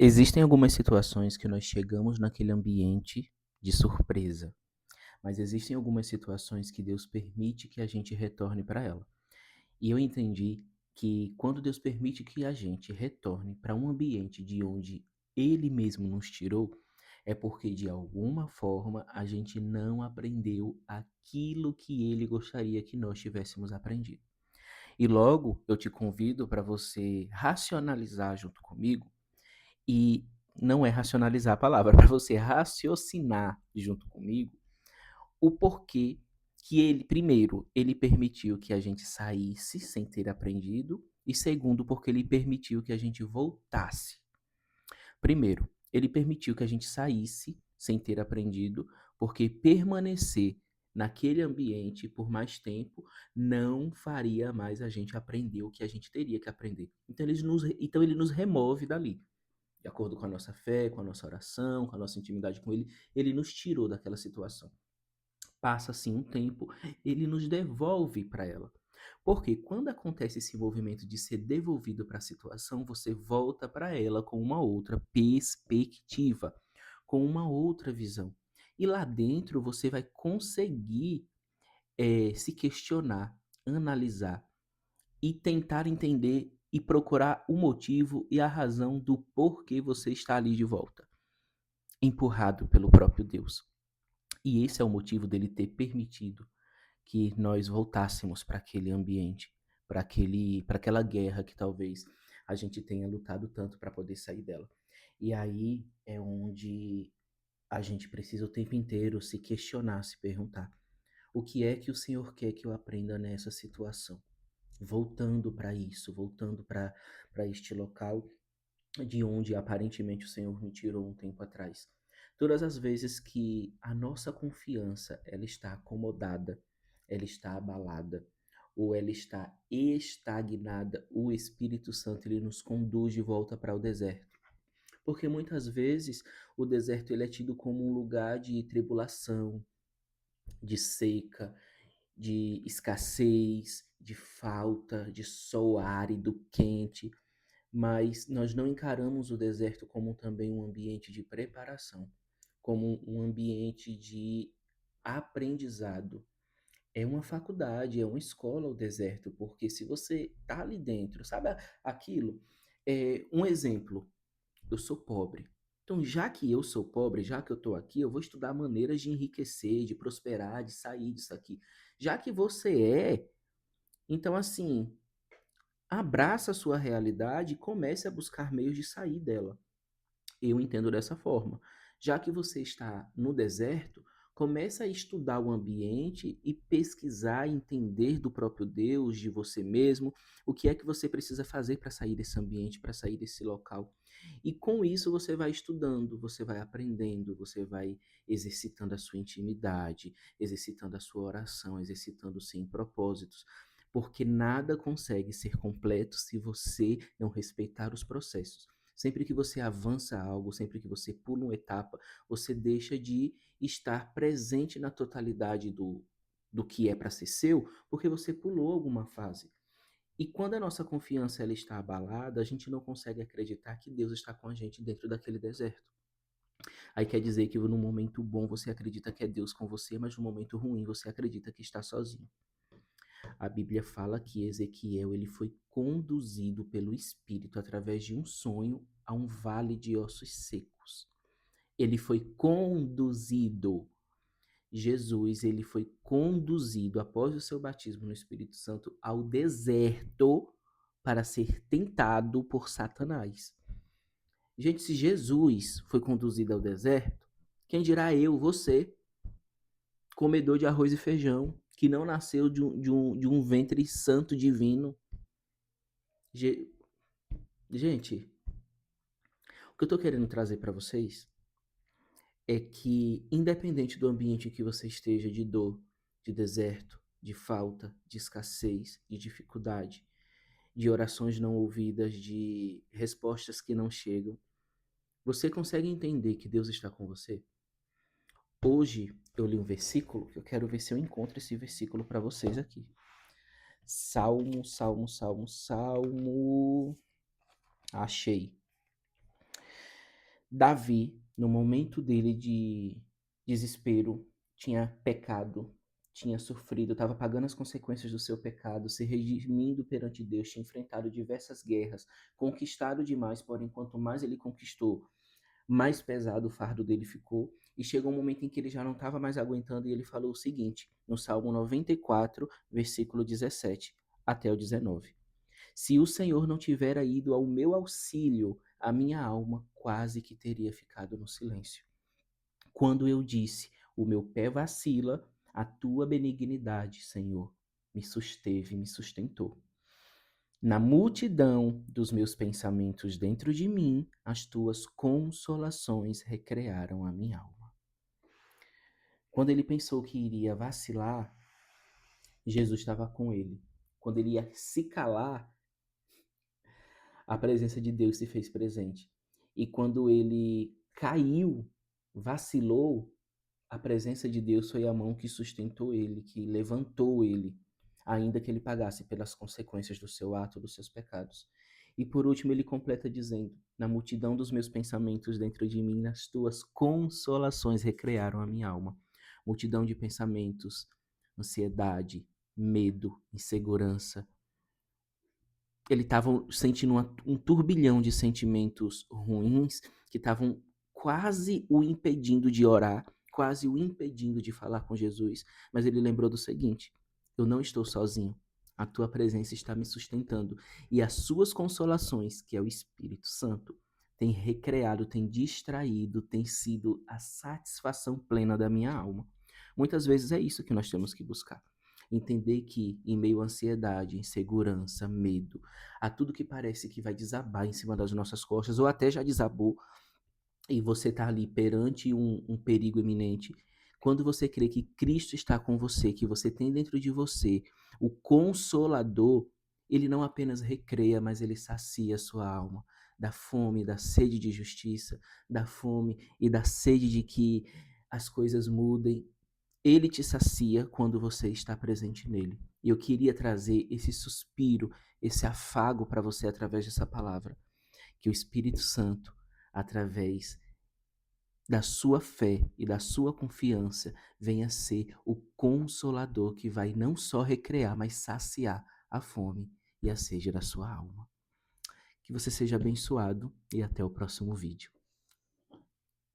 Existem algumas situações que nós chegamos naquele ambiente de surpresa, mas existem algumas situações que Deus permite que a gente retorne para ela. E eu entendi que quando Deus permite que a gente retorne para um ambiente de onde Ele mesmo nos tirou, é porque de alguma forma a gente não aprendeu aquilo que Ele gostaria que nós tivéssemos aprendido. E logo eu te convido para você racionalizar junto comigo e não é racionalizar a palavra, para você raciocinar junto comigo o porquê que ele, primeiro, ele permitiu que a gente saísse sem ter aprendido, e segundo, porque ele permitiu que a gente voltasse. Primeiro, ele permitiu que a gente saísse sem ter aprendido, porque permanecer naquele ambiente por mais tempo não faria mais a gente aprender o que a gente teria que aprender. Então ele nos remove dali de acordo com a nossa fé, com a nossa oração, com a nossa intimidade com Ele, Ele nos tirou daquela situação. Passa assim um tempo, Ele nos devolve para ela. Porque quando acontece esse movimento de ser devolvido para a situação, você volta para ela com uma outra perspectiva, com uma outra visão. E lá dentro você vai conseguir se questionar, analisar e tentar entender e procurar o motivo e a razão do porquê você está ali de volta, empurrado pelo próprio Deus. E esse é o motivo dele ter permitido que nós voltássemos para aquele ambiente, para aquela guerra que talvez a gente tenha lutado tanto para poder sair dela. E aí é onde a gente precisa o tempo inteiro se questionar, se perguntar: o que é que o Senhor quer que eu aprenda nessa situação? Voltando para isso, voltando para este local de onde aparentemente o Senhor me tirou um tempo atrás. Todas as vezes que a nossa confiança ela está acomodada, ela está abalada, ou ela está estagnada, o Espírito Santo ele nos conduz de volta para o deserto. Porque muitas vezes o deserto ele é tido como um lugar de tribulação, de seca, de escassez, de falta, de sol árido, quente, mas nós não encaramos o deserto como também um ambiente de preparação, como um ambiente de aprendizado. É uma faculdade, é uma escola o deserto, porque se você tá ali dentro, sabe aquilo? Um exemplo, eu sou pobre. Então, já que eu sou pobre, já que eu estou aqui, eu vou estudar maneiras de enriquecer, de prosperar, de sair disso aqui. Já que você então assim, abraça a sua realidade e comece a buscar meios de sair dela. Eu entendo dessa forma. Já que você está no deserto, comece a estudar o ambiente e pesquisar, entender do próprio Deus, de você mesmo, o que é que você precisa fazer para sair desse ambiente, para sair desse local. E com isso você vai estudando, você vai aprendendo, você vai exercitando a sua intimidade, exercitando a sua oração, exercitando sim propósitos. Porque nada consegue ser completo se você não respeitar os processos. Sempre que você avança algo, sempre que você pula uma etapa, você deixa de estar presente na totalidade do que é para ser seu, porque você pulou alguma fase. E quando a nossa confiança ela está abalada, a gente não consegue acreditar que Deus está com a gente dentro daquele deserto. Aí quer dizer que no momento bom você acredita que é Deus com você, mas no momento ruim você acredita que está sozinho. A Bíblia fala que Ezequiel ele foi conduzido pelo Espírito através de um sonho a um vale de ossos secos. Ele foi conduzido. Jesus, ele foi conduzido após o seu batismo no Espírito Santo ao deserto para ser tentado por Satanás. Gente, se Jesus foi conduzido ao deserto, quem dirá eu, você, comedor de arroz e feijão, que não nasceu de um ventre santo divino. Gente, o que eu tô querendo trazer para vocês é que, independente do ambiente que você esteja, de dor, de deserto, de falta, de escassez, de dificuldade, de orações não ouvidas, de respostas que não chegam, você consegue entender que Deus está com você? Hoje eu li um versículo, que eu quero ver se eu encontro esse versículo para vocês aqui. Salmo. Achei. Davi, no momento dele de desespero, tinha pecado, tinha sofrido, estava pagando as consequências do seu pecado, se redimindo perante Deus, tinha enfrentado diversas guerras, conquistado demais, porém, quanto mais ele conquistou, mais pesado o fardo dele ficou. E chegou um momento em que ele já não estava mais aguentando e ele falou o seguinte, no Salmo 94, versículo 17 até o 19. Se o Senhor não tivera ido ao meu auxílio, a minha alma quase que teria ficado no silêncio. Quando eu disse, o meu pé vacila, a tua benignidade, Senhor, me susteve, me sustentou. Na multidão dos meus pensamentos dentro de mim, as tuas consolações recrearam a minha alma. Quando ele pensou que iria vacilar, Jesus estava com ele. Quando ele ia se calar, a presença de Deus se fez presente. E quando ele caiu, vacilou, a presença de Deus foi a mão que sustentou ele, que levantou ele, ainda que ele pagasse pelas consequências do seu ato, dos seus pecados. E por último, ele completa dizendo: na multidão dos meus pensamentos dentro de mim, nas tuas consolações recrearam a minha alma. Multidão de pensamentos, ansiedade, medo, insegurança, ele estava sentindo um turbilhão de sentimentos ruins que estavam quase o impedindo de orar, quase o impedindo de falar com Jesus. Mas ele lembrou do seguinte: eu não estou sozinho. A tua presença está me sustentando. E as suas consolações, que é o Espírito Santo, tem recreado, tem distraído, tem sido a satisfação plena da minha alma. Muitas vezes é isso que nós temos que buscar. Entender que, em meio à ansiedade, insegurança, medo, a tudo que parece que vai desabar em cima das nossas costas, ou até já desabou, e você está ali perante um perigo iminente, quando você crê que Cristo está com você, que você tem dentro de você o Consolador, ele não apenas recreia, mas ele sacia a sua alma da fome, da sede de justiça, da fome e da sede de que as coisas mudem. Ele te sacia quando você está presente nele. E eu queria trazer esse suspiro, esse afago para você através dessa palavra. Que o Espírito Santo, através da sua fé e da sua confiança, venha ser o consolador que vai não só recrear, mas saciar a fome e a sede da sua alma. Que você seja abençoado e até o próximo vídeo.